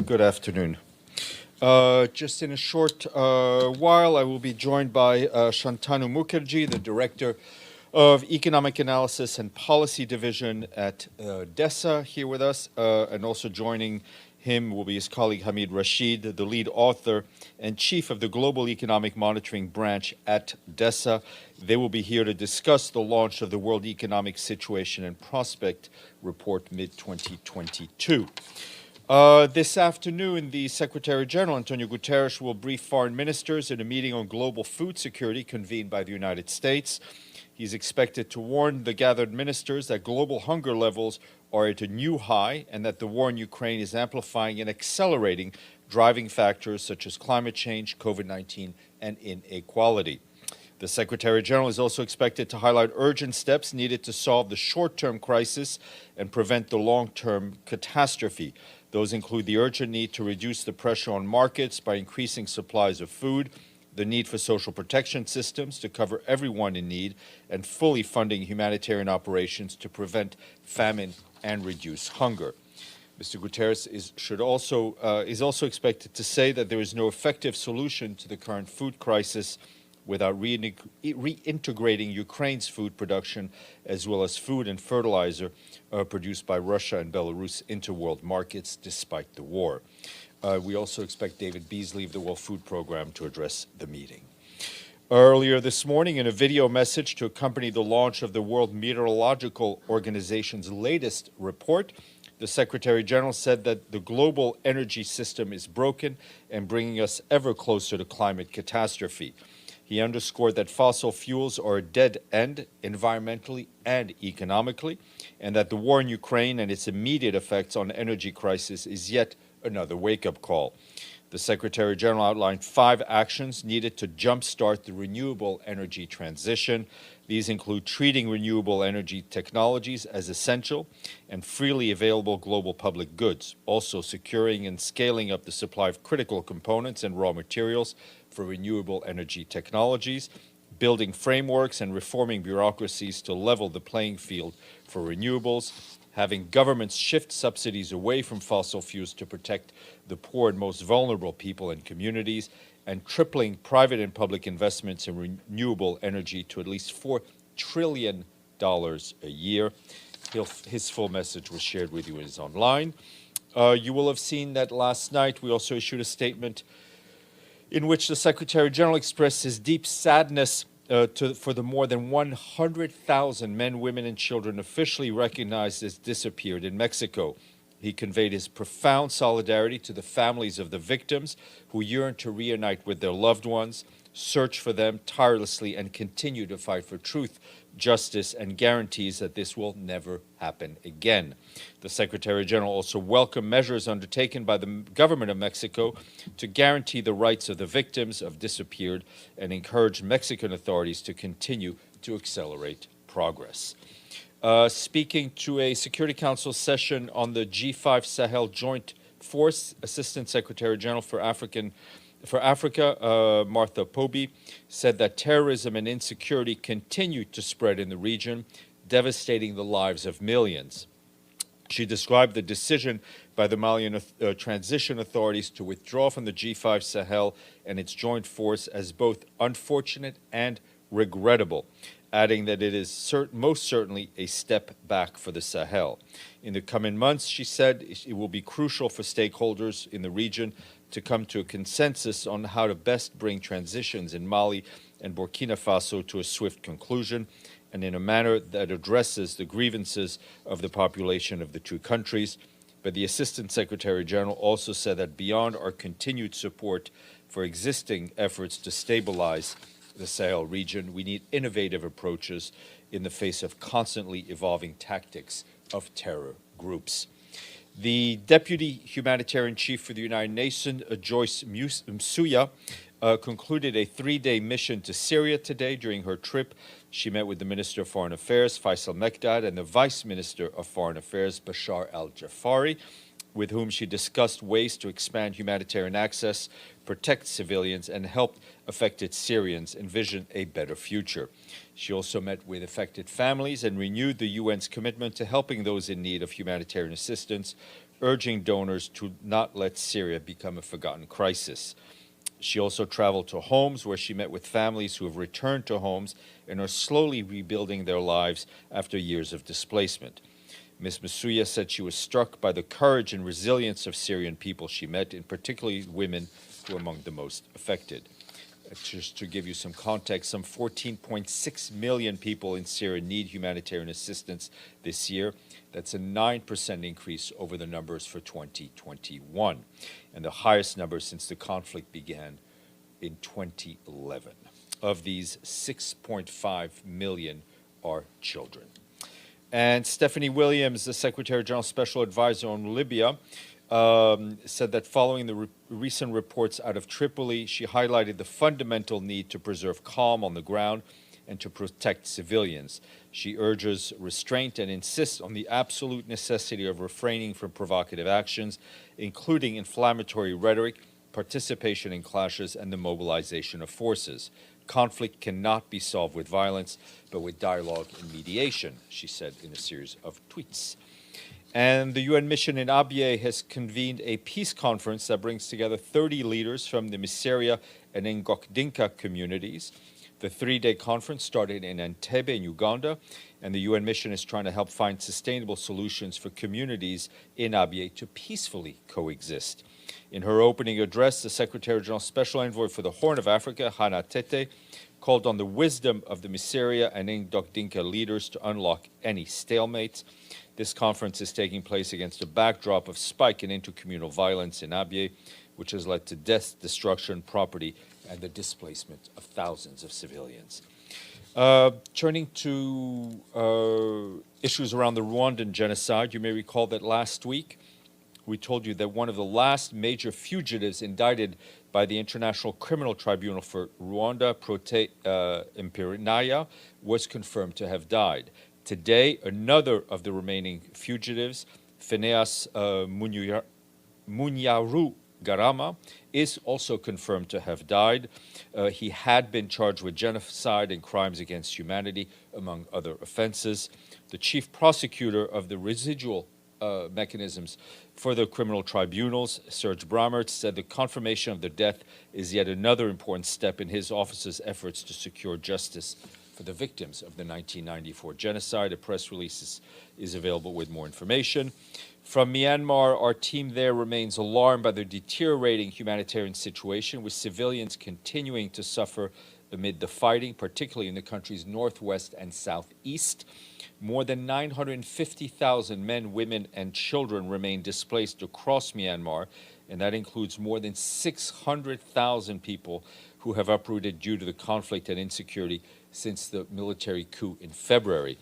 Good afternoon. Just in a short while, I will be joined by Shantanu Mukherjee, the Director of Economic Analysis and Policy Division at DESA, here with us. And also joining him will be his colleague Hamid Rashid, the lead author and chief of the Global Economic Monitoring Branch at DESA. They will be here to discuss the launch of the World Economic Situation and Prospect Report mid-2022. This afternoon, the Secretary General, Antonio Guterres, will brief foreign ministers in a meeting on global food security convened by the United States. He's expected to warn the gathered ministers that global hunger levels are at a new high and that the war in Ukraine is amplifying and accelerating driving factors such as climate change, COVID-19, and inequality. The Secretary General is also expected to highlight urgent steps needed to solve the short-term crisis and prevent the long-term catastrophe. Those include the urgent need to reduce the pressure on markets by increasing supplies of food, the need for social protection systems to cover everyone in need, and fully funding humanitarian operations to prevent famine and reduce hunger. Mr. Guterres is also expected to say that there is no effective solution to the current food crisis without reintegrating Ukraine's food production as well as food and fertilizer produced by Russia and Belarus into world markets despite the war. We also expect David Beasley of the World Food Programme to address the meeting. Earlier this morning, in a video message to accompany the launch of the World Meteorological Organization's latest report, the Secretary General said that the global energy system is broken and bringing us ever closer to climate catastrophe. He underscored that fossil fuels are a dead end environmentally and economically, and that the war in Ukraine and its immediate effects on the energy crisis is yet another wake-up call. The Secretary General outlined 5 actions needed to jumpstart the renewable energy transition. These include treating renewable energy technologies as essential and freely available global public goods, also securing and scaling up the supply of critical components and raw materials for renewable energy technologies, building frameworks and reforming bureaucracies to level the playing field for renewables, having governments shift subsidies away from fossil fuels to protect the poor and most vulnerable people and communities, and tripling private and public investments in renewable energy to at least $4 trillion a year. His full message was shared with you and is online. You will have seen that last night we also issued a statement in which the Secretary General expressed his deep sadness for the more than 100,000 men, women, and children officially recognized as disappeared in Mexico. He conveyed his profound solidarity to the families of the victims who yearn to reunite with their loved ones, search for them tirelessly, and continue to fight for truth, justice, and guarantees that this will never happen again. The Secretary General also welcomed measures undertaken by the government of Mexico to guarantee the rights of the victims of disappeared and encouraged Mexican authorities to continue to accelerate progress. Speaking to a Security Council session on the G5 Sahel Joint Force, Assistant Secretary General for Africa, Martha Poby, said that terrorism and insecurity continue to spread in the region, devastating the lives of millions. She described the decision by the Malian transition authorities to withdraw from the G5 Sahel and its joint force as both unfortunate and regrettable, adding that it is most certainly a step back for the Sahel. In the coming months, she said, it will be crucial for stakeholders in the region to come to a consensus on how to best bring transitions in Mali and Burkina Faso to a swift conclusion, and in a manner that addresses the grievances of the population of the two countries. But the Assistant Secretary General also said that beyond our continued support for existing efforts to stabilize the Sahel region, we need innovative approaches in the face of constantly evolving tactics of terror groups. The Deputy Humanitarian Chief for the United Nations, Joyce Msuya, concluded a 3-day mission to Syria today. During her trip, she met with the Minister of Foreign Affairs, Faisal Mekdad, and the Vice Minister of Foreign Affairs, Bashar al-Jafari, with whom she discussed ways to expand humanitarian access, protect civilians, and help affected Syrians envision a better future. She also met with affected families and renewed the UN's commitment to helping those in need of humanitarian assistance, urging donors to not let Syria become a forgotten crisis. She also traveled to homes where she met with families who have returned to homes and are slowly rebuilding their lives after years of displacement. Ms. Masuya said she was struck by the courage and resilience of Syrian people she met, and particularly women who were among the most affected. Just to give you some context, some 14.6 million people in Syria need humanitarian assistance this year. That's a 9% increase over the numbers for 2021, and the highest number since the conflict began in 2011. Of these, 6.5 million are children. And Stephanie Williams, the Secretary General Special Advisor on Libya, said that following the recent reports out of Tripoli, she highlighted the fundamental need to preserve calm on the ground and to protect civilians. She urges restraint and insists on the absolute necessity of refraining from provocative actions, including inflammatory rhetoric, participation in clashes, and the mobilization of forces. Conflict cannot be solved with violence, but with dialogue and mediation, she said in a series of tweets. And the UN mission in Abyei has convened a peace conference that brings together 30 leaders from the Syria and Ngok-Dinka communities. The three-day conference started in Entebbe in Uganda, and the UN mission is trying to help find sustainable solutions for communities in Abyei to peacefully coexist. In her opening address, the Secretary General Special Envoy for the Horn of Africa, Hannah Tete, called on the wisdom of the Syria and Ngok-Dinka leaders to unlock any stalemates. This conference is taking place against a backdrop of spike in intercommunal violence in Abyei, which has led to death, destruction, property, and the displacement of thousands of civilians. Turning to issues around the Rwandan genocide, you may recall that last week we told you that one of the last major fugitives indicted by the International Criminal Tribunal for Rwanda, Prote Impirinaya, was confirmed to have died. Today, another of the remaining fugitives, Phineas Munyaru Garama, is also confirmed to have died. He had been charged with genocide and crimes against humanity, among other offenses. The chief prosecutor of the residual mechanisms for the criminal tribunals, Serge Bramert, said the confirmation of the death is yet another important step in his office's efforts to secure justice for the victims of the 1994 genocide. A press release is available with more information. From Myanmar, our team there remains alarmed by the deteriorating humanitarian situation, with civilians continuing to suffer amid the fighting, particularly in the country's northwest and southeast. More than 950,000 men, women, and children remain displaced across Myanmar, and that includes more than 600,000 people who have uprooted due to the conflict and insecurity since the military coup in February.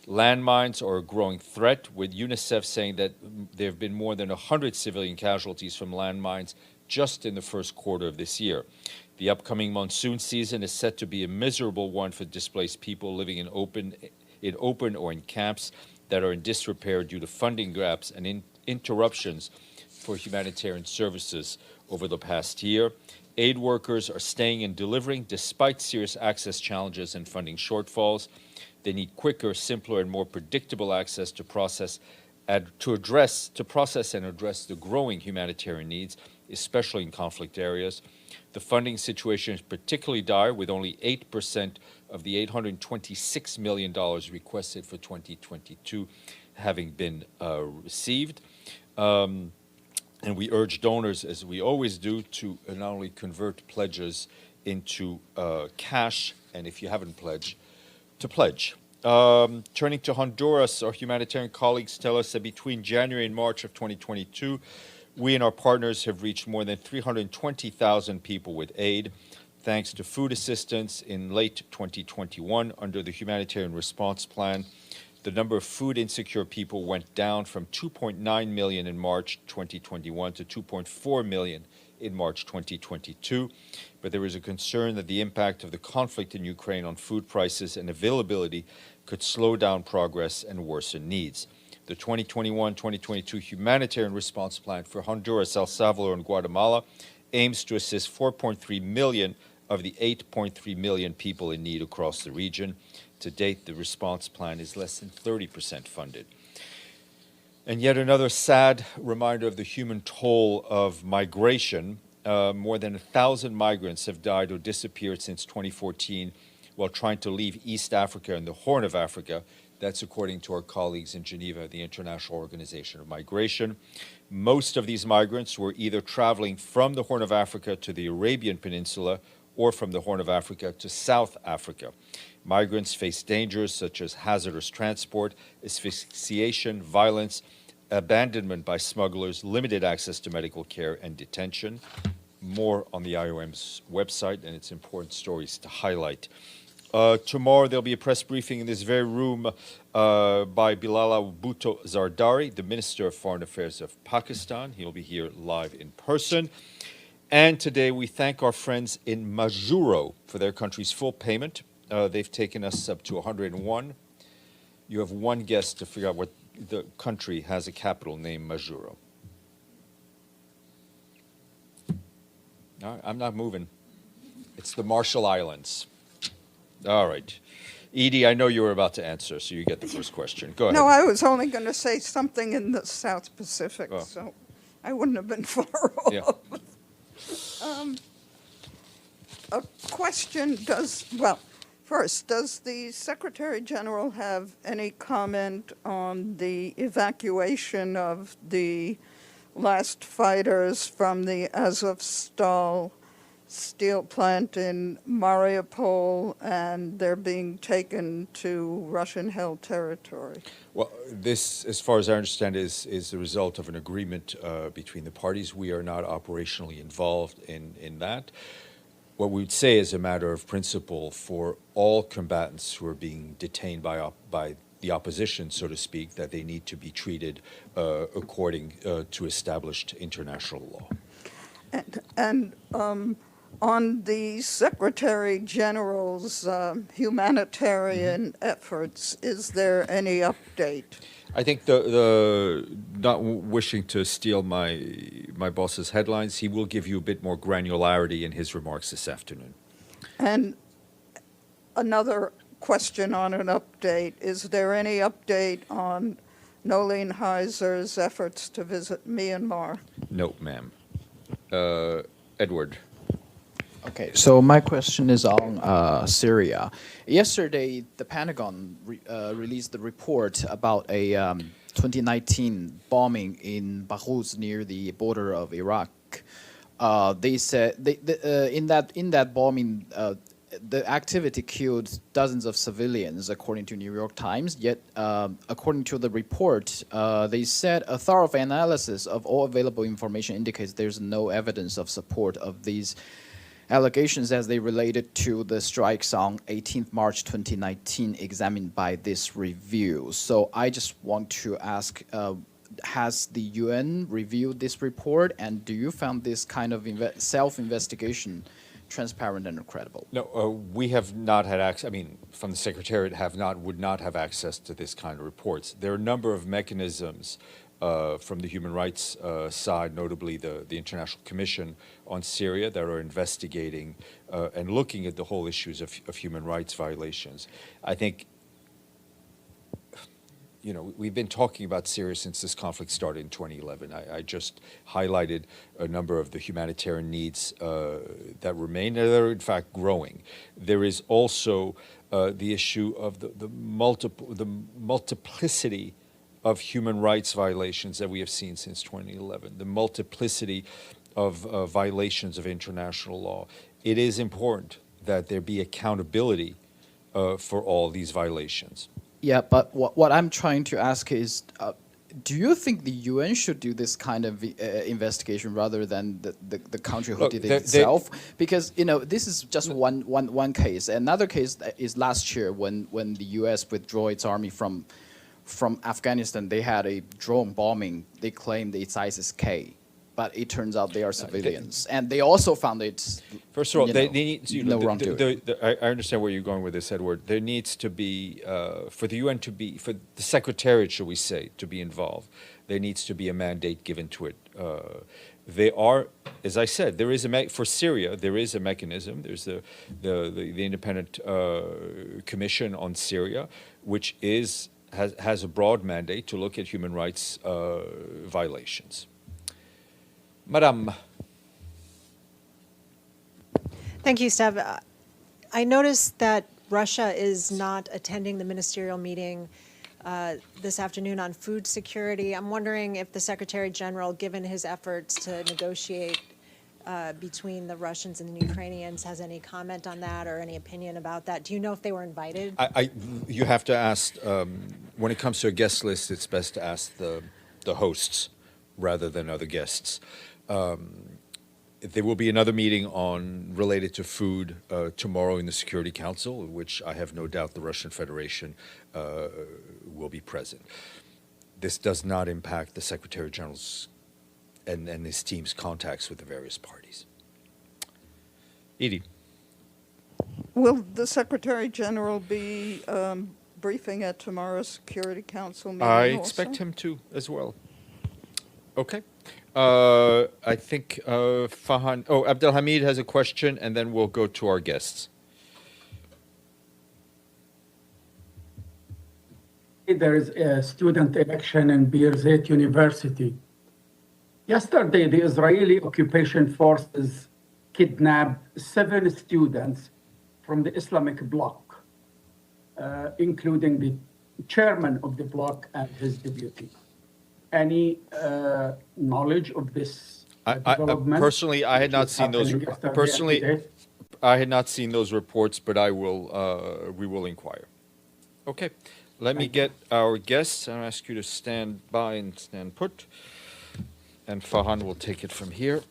Landmines are a growing threat, with UNICEF saying that there have been more than 100 civilian casualties from landmines just in the first quarter of this year. The upcoming monsoon season is set to be a miserable one for displaced people living in open or in camps that are in disrepair due to funding gaps and interruptions for humanitarian services over the past year. Aid workers are staying and delivering despite serious access challenges and funding shortfalls. They need quicker, simpler, and more predictable access to process and address the growing humanitarian needs, especially in conflict areas. The funding situation is particularly dire, with only 8% of the $826 million requested for 2022 having been received. And we urge donors, as we always do, to not only convert pledges into cash, and if you haven't pledged, to pledge. Turning to Honduras, our humanitarian colleagues tell us that between January and March of 2022, we and our partners have reached more than 320,000 people with aid. Thanks to food assistance in late 2021 under the Humanitarian Response Plan, the number of food insecure people went down from 2.9 million in March 2021 to 2.4 million in March 2022. But there is a concern that the impact of the conflict in Ukraine on food prices and availability could slow down progress and worsen needs. The 2021-2022 Humanitarian Response Plan for Honduras, El Salvador, and Guatemala aims to assist 4.3 million of the 8.3 million people in need across the region. To date, the response plan is less than 30% funded. And yet another sad reminder of the human toll of migration. More than 1,000 migrants have died or disappeared since 2014 while trying to leave East Africa and the Horn of Africa. That's according to our colleagues in Geneva, the International Organization of Migration. Most of these migrants were either traveling from the Horn of Africa to the Arabian Peninsula or from the Horn of Africa to South Africa. Migrants face dangers such as hazardous transport, asphyxiation, violence, abandonment by smugglers, limited access to medical care, and detention. More on the IOM's website, and it's important stories to highlight. Tomorrow there'll be a press briefing in this very room by Bilal Bhutto Zardari, the Minister of Foreign Affairs of Pakistan. He'll be here live in person. And today we thank our friends in Majuro for their country's full payment. They've taken us up to 101. You have one guess to figure out what the country has a capital named Majuro. All right, I'm not moving. It's the Marshall Islands. All right. Edie, I know you were about to answer, so you get the first question. Go ahead. No, I was only going to say something in the South Pacific, Oh. so I wouldn't have been far off. Yeah. A question first, does the Secretary General have any comment on the evacuation of the last fighters from the Azovstal steel plant in Mariupol, and they're being taken to Russian-held territory? Well, this, as far as I understand, is the result of an agreement between the parties. We are not operationally involved in that. What we would say is a matter of principle for all combatants who are being detained by the opposition, so to speak, that they need to be treated according to established international law. And on the Secretary General's humanitarian efforts, is there any update? I think the not wishing to steal my boss's headlines, he will give you a bit more granularity in his remarks this afternoon. And another question on an update, is there any update on Nolene Heiser's efforts to visit Myanmar? No, ma'am. Edward. Okay, so my question is on Syria. Yesterday, the Pentagon released the report about a 2019 bombing in Baghuz near the border of Iraq. They said in that bombing, the activity killed dozens of civilians, according to New York Times. Yet, according to the report, they said a thorough analysis of all available information indicates there's no evidence of support of these allegations as they related to the strikes on 18th March 2019 examined by this review. So I just want to ask, has the UN reviewed this report, and do you find this kind of self-investigation transparent and credible? No, we have not had access. I mean, from the Secretariat, would not have access to this kind of reports. There are a number of mechanisms from the human rights side, notably the International Commission on Syria, that are investigating and looking at the whole issues of human rights violations. I think, we've been talking about Syria since this conflict started in 2011. I just highlighted a number of the humanitarian needs that remain, and that are in fact growing. There is also the issue of the multiplicity of human rights violations that we have seen since 2011, the multiplicity of violations of international law. It is important that there be accountability for all these violations. Yeah, but what I'm trying to ask is, do you think the UN should do this kind of investigation rather than the country who did it itself? Because this is just one case. Another case is last year when the US withdrew its army from Afghanistan. They had a drone bombing. They claimed it's ISIS-K, but it turns out they are civilians, and they also found it's. First of all, they need no wrongdoing. I understand where you're going with this, Edward. There needs to be for the UN for the Secretariat, shall we say, to be involved. There needs to be a mandate given to it. They are, as I said, there is for Syria. There is a mechanism. There's the independent commission on Syria, which has a broad mandate to look at human rights violations. Madame. Thank you, Steph. I noticed that Russia is not attending the ministerial meeting this afternoon on food security. I'm wondering if the Secretary General, given his efforts to negotiate between the Russians and the Ukrainians, has any comment on that or any opinion about that. Do you know if they were invited? You have to ask, when it comes to a guest list, it's best to ask the hosts rather than other guests. There will be another meeting related to food tomorrow in the Security Council, in which I have no doubt the Russian Federation will be present. This does not impact the Secretary General's and his team's contacts with the various parties. Edie. Will the Secretary General be briefing at tomorrow's Security Council meeting I also? expect him to as well. Okay. I think Abdelhamid has a question, and then we'll go to our guests. There is a student election in Birzeit University. Yesterday, the Israeli occupation forces kidnapped 7 students from the Islamic bloc, including the chairman of the bloc and his deputy. Any knowledge of this development? Personally, I had not seen those. I had not seen those reports, but I will. We will inquire. Okay, let me get our guests. I'll ask you to stand by and stand put, and Farhan will take it from here.